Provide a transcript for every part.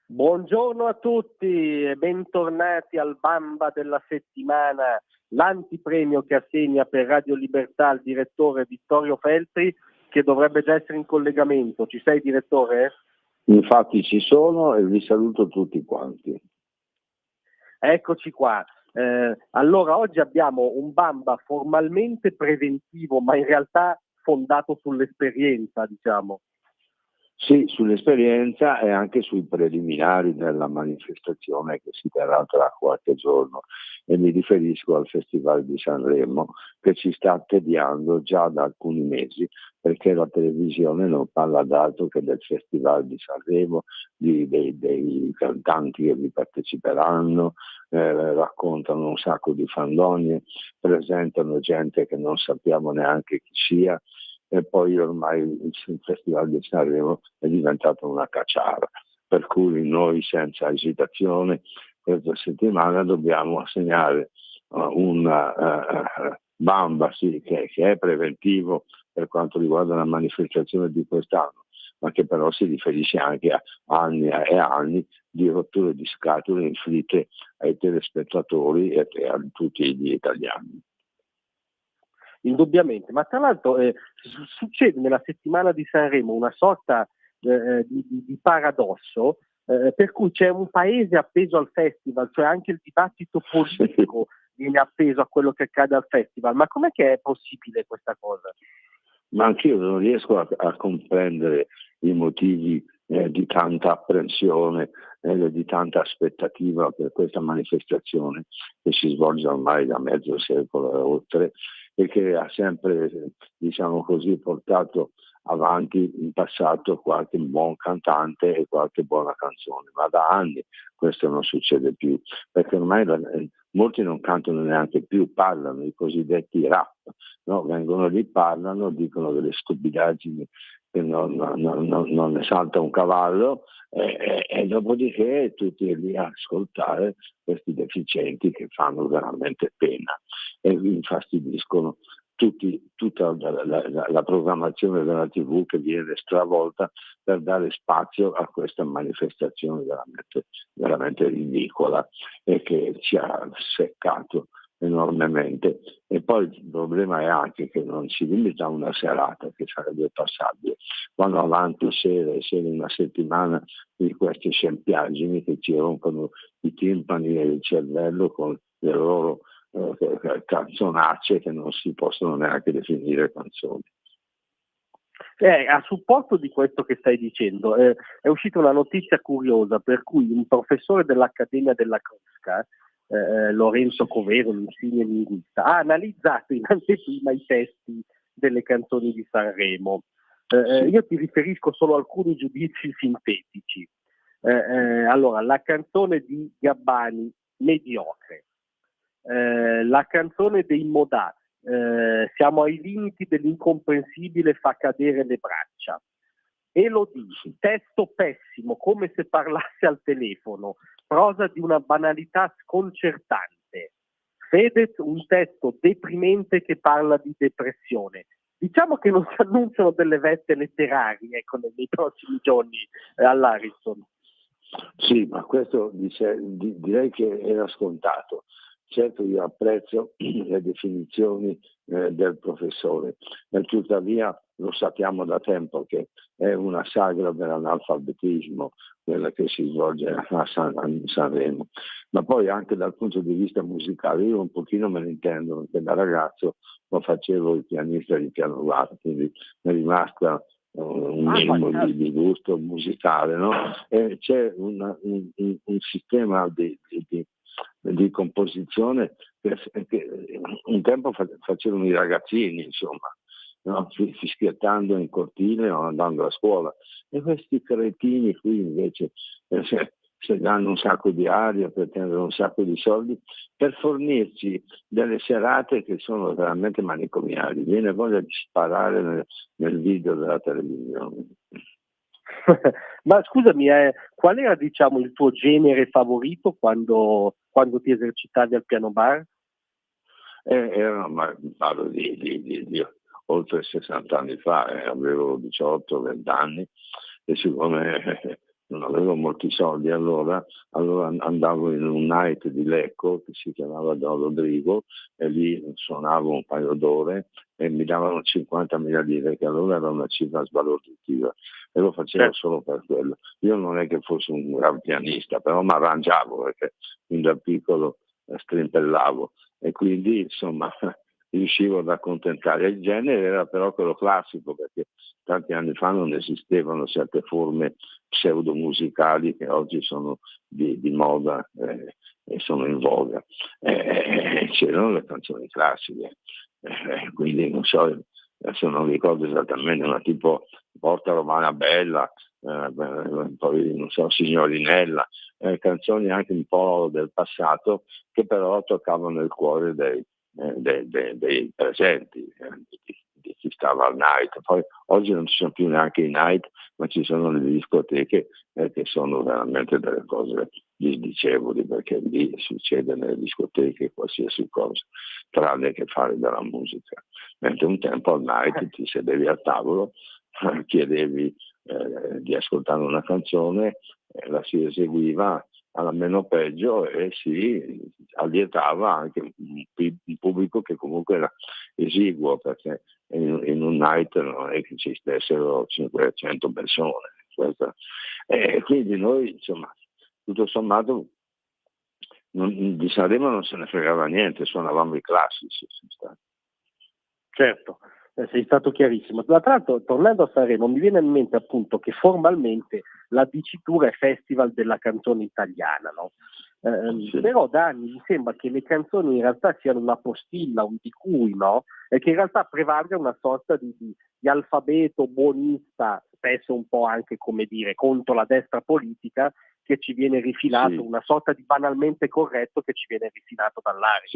Buongiorno a tutti e bentornati al Bamba della settimana, l'antipremio che assegna per Radio Libertà al direttore Vittorio Feltri, che dovrebbe già essere in collegamento. Ci sei, direttore? Infatti ci sono e vi saluto tutti quanti. Eccoci qua. Allora oggi abbiamo un Bamba formalmente preventivo, ma in realtà fondato sull'esperienza, diciamo. Sì, sull'esperienza e anche sui preliminari della manifestazione che si terrà tra qualche giorno, e mi riferisco al Festival di Sanremo, che ci sta attediando già da alcuni mesi, perché la televisione non parla d'altro che del Festival di Sanremo, dei cantanti che vi parteciperanno, raccontano un sacco di fandonie, presentano gente che non sappiamo neanche chi sia. E poi ormai il Festival di Sanremo è diventato una cacciara, per cui noi senza esitazione questa settimana dobbiamo assegnare una Bamba, sì, che è preventivo per quanto riguarda la manifestazione di quest'anno, ma che però si riferisce anche a anni e anni di rotture di scatole inflitte ai telespettatori e a tutti gli italiani. Indubbiamente, ma tra l'altro succede nella settimana di Sanremo una sorta di paradosso, per cui c'è un paese appeso al festival, cioè anche il dibattito politico viene appeso a quello che accade al festival. Ma com'è che è possibile questa cosa? Ma anch'io non riesco a comprendere i motivi di tanta apprensione e di tanta aspettativa per questa manifestazione che si svolge ormai da mezzo secolo e oltre, e che ha sempre, diciamo così, portato avanti in passato qualche buon cantante e qualche buona canzone, ma da anni questo non succede più, perché ormai molti non cantano neanche più, parlano, i cosiddetti rap, no? Vengono lì, parlano, dicono delle stupidaggini che non ne salta un cavallo, e dopodiché tutti lì a ascoltare questi deficienti che fanno veramente pena e vi infastidiscono tutta la programmazione della TV, che viene stravolta per dare spazio a questa manifestazione veramente ridicola e che ci ha seccato enormemente. E poi il problema è anche che non si limita a una serata, che sarebbe passabile, vanno avanti sere e sere, una settimana di queste scempiaggini che ci rompono i timpani e il cervello con le loro canzonacce che non si possono neanche definire canzoni. A supporto di questo che stai dicendo, è uscita una notizia curiosa per cui un professore dell'Accademia della Crusca, Lorenzo Covero, un insigne linguista, ha analizzato in anteprima i testi delle canzoni di Sanremo. Io ti riferisco solo a alcuni giudizi sintetici. Allora, la canzone di Gabbani, mediocre. La canzone dei Modà, siamo ai limiti dell'incomprensibile, fa cadere le braccia. Elodie, testo pessimo, come se parlasse al telefono, prosa di una banalità sconcertante. Fedez, un testo deprimente che parla di depressione. Diciamo che non si annunciano delle vette letterarie, ecco, nei prossimi giorni all'Ariston. Sì, ma questo direi che era scontato. Certo, io apprezzo le definizioni del professore, ma tuttavia lo sappiamo da tempo che è una sagra dell'analfabetismo quella che si svolge a Sanremo. Ma poi anche dal punto di vista musicale io un pochino me ne intendo, perché da ragazzo lo facevo il pianista di piano bar, quindi mi è rimasta un minimo di gusto musicale, no? E c'è un sistema di composizione che un tempo facevano i ragazzini, insomma, no? Fischiettando in cortile o andando a scuola, e questi cretini qui invece se danno un sacco di aria, per prendere un sacco di soldi, per fornirci delle serate che sono veramente manicomiali. Viene voglia di sparare nel video della televisione. Ma scusami, qual era, diciamo, il tuo genere favorito quando ti esercitavi al piano bar? Parlo di oltre 60 anni fa, avevo 18-20 anni, e siccome non avevo molti soldi allora andavo in un night di Lecco che si chiamava Don Rodrigo e lì suonavo un paio d'ore e mi davano 50.000 lire, che allora era una cifra sbalorditiva, e lo facevo solo per quello. Io non è che fossi un gran pianista, però mi arrangiavo perché fin da piccolo strimpellavo e quindi insomma riuscivo ad accontentare. Il genere era però quello classico, perché tanti anni fa non esistevano certe forme pseudomusicali che oggi sono di moda e sono in voga. C'erano le canzoni classiche, quindi non so, adesso non ricordo esattamente, ma tipo Porta Romana Bella, poi non so, Signorinella, canzoni anche un po' del passato che però toccavano il cuore dei presenti, di chi stava al night. Poi oggi non ci sono più neanche i night, ma ci sono le discoteche che sono veramente delle cose disdicevoli, perché lì succede nelle discoteche qualsiasi cosa, tranne che fare della musica. Mentre un tempo al night ti sedevi a tavolo, chiedevi di ascoltare una canzone, la si eseguiva alla meno peggio e si allietava anche un pubblico che comunque era esiguo, perché in un night non è che ci stessero 500 persone. Quindi noi, insomma, tutto sommato di Sanremo non se ne fregava niente, suonavamo i classici. Certo, sei stato chiarissimo. Tra l'altro, tornando a Sanremo, mi viene in mente appunto che formalmente la dicitura è Festival della canzone italiana, no? Sì. Però da anni mi sembra che le canzoni in realtà siano una postilla, un di cui, no? E che in realtà prevalga una sorta di alfabeto buonista, spesso un po' anche, come dire, contro la destra politica, che ci viene rifilato, sì. Una sorta di banalmente corretto che ci viene rifilato dall'aria.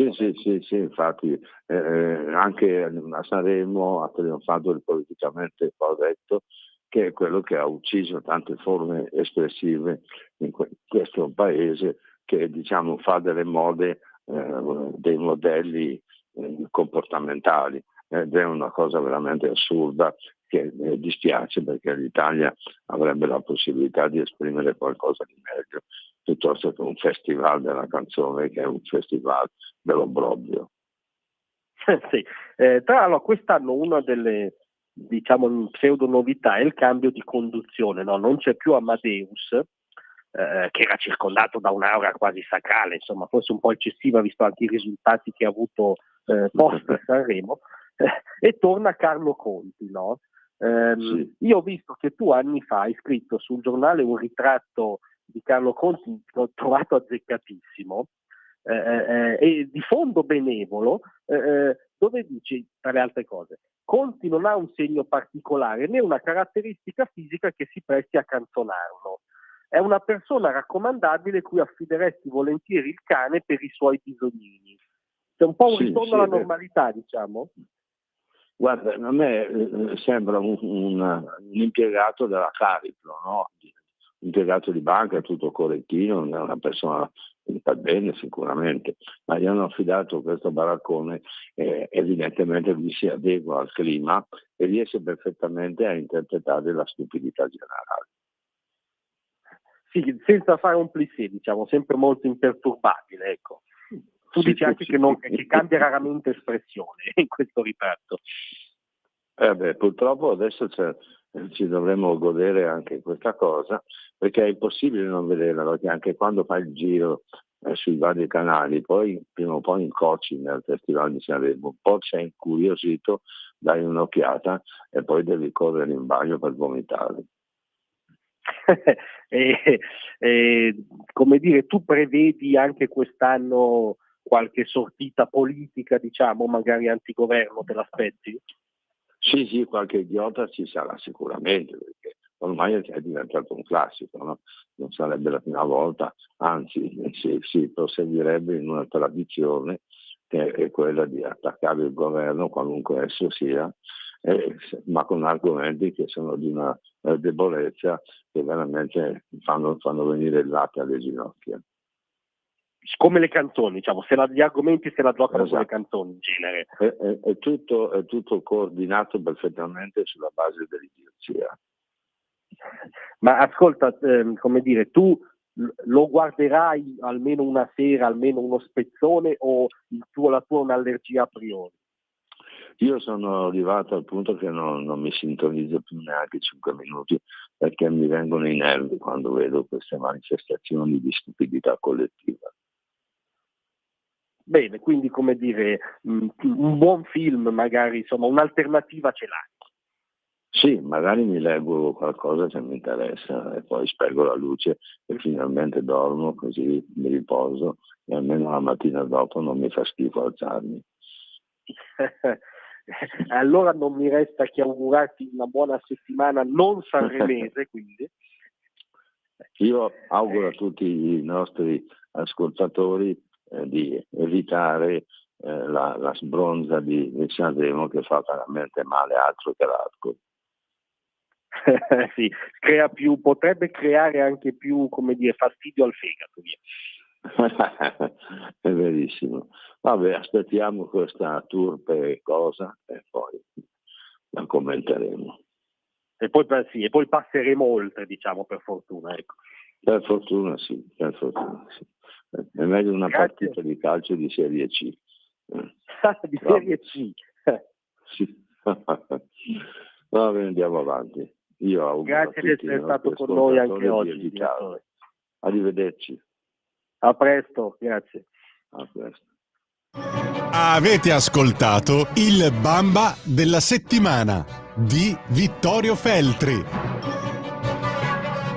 Sì, infatti anche a Sanremo ha trionfato il politicamente corretto, che è quello che ha ucciso tante forme espressive in questo paese, che diciamo fa delle mode, dei modelli comportamentali, ed è una cosa veramente assurda che dispiace, perché l'Italia avrebbe la possibilità di esprimere qualcosa di meglio, piuttosto che un festival della canzone che è un festival dell'obbrobrio. Sì. Tra l'altro quest'anno una delle, diciamo, pseudo novità è il cambio di conduzione, no? Non c'è più Amadeus, che era circondato da un'aura quasi sacrale, insomma, forse un po' eccessiva visto anche i risultati che ha avuto post Sanremo, e torna Carlo Conti, no? Sì. Io ho visto che tu anni fa hai scritto sul giornale un ritratto di Carlo Conti che ho trovato azzeccatissimo, e di fondo benevolo, dove dici, tra le altre cose, Conti non ha un segno particolare né una caratteristica fisica che si presti a canzonarlo. È una persona raccomandabile cui affideresti volentieri il cane per i suoi bisognini. C'è un po' un ritorno alla normalità, diciamo. Guarda, a me sembra un impiegato della Cariplo, no? Un impiegato di banca, tutto correttino, non è una persona che fa bene sicuramente, ma gli hanno affidato questo baraccone, evidentemente lui si adegua al clima e riesce perfettamente a interpretare la stupidità generale. Sì, senza fare un plissé, diciamo, sempre molto imperturbabile, ecco. Tu dici anche che cambia raramente espressione in questo ritratto. Purtroppo adesso ci dovremmo godere anche questa cosa, perché è impossibile non vederla, perché anche quando fai il giro sui vari canali, poi prima o poi incroci nel Festival di Sanremo, un po' sei incuriosito, dai un'occhiata e poi devi correre in bagno per vomitare. Come dire, tu prevedi anche quest'anno qualche sortita politica, diciamo, magari antigoverno, te l'aspetti? Sì, qualche idiota ci sarà sicuramente, perché ormai è diventato un classico, no? Non sarebbe la prima volta, anzi si proseguirebbe in una tradizione che è quella di attaccare il governo, qualunque esso sia, ma con argomenti che sono di una debolezza che veramente fanno venire il latte alle ginocchia. Come le canzoni, diciamo, gli argomenti se la giocano con le canzoni in genere. È tutto coordinato perfettamente sulla base dell'idiozia. Ma ascolta, come dire, tu lo guarderai almeno una sera, almeno uno spezzone, o la tua è un'allergia a priori? Io sono arrivato al punto che non mi sintonizzo più neanche 5 minuti, perché mi vengono i nervi quando vedo queste manifestazioni di stupidità collettiva. Bene, quindi come dire, un buon film magari, insomma, un'alternativa ce l'hai. Sì, magari mi leggo qualcosa che mi interessa e poi spengo la luce e finalmente dormo, così mi riposo e almeno la mattina dopo non mi fa schifo alzarmi. Allora non mi resta che augurarti una buona settimana non sanremese, quindi. Io auguro a tutti i nostri ascoltatori di evitare la sbronza di Sanremo, che fa veramente male, altro che l'alcol. Sì, potrebbe creare anche più, come dire, fastidio al fegato. Via. È verissimo. Vabbè, aspettiamo questa turpe cosa e poi la commenteremo. E poi passeremo oltre, diciamo, per fortuna. Ecco. Per fortuna sì. È meglio una partita di calcio di Serie C. Di Serie C. Sì. Va bene, andiamo avanti. Io auguro Grazie di essere stato con noi anche oggi. Arrivederci. A presto, grazie. A presto. Avete ascoltato il Bamba della settimana di Vittorio Feltri.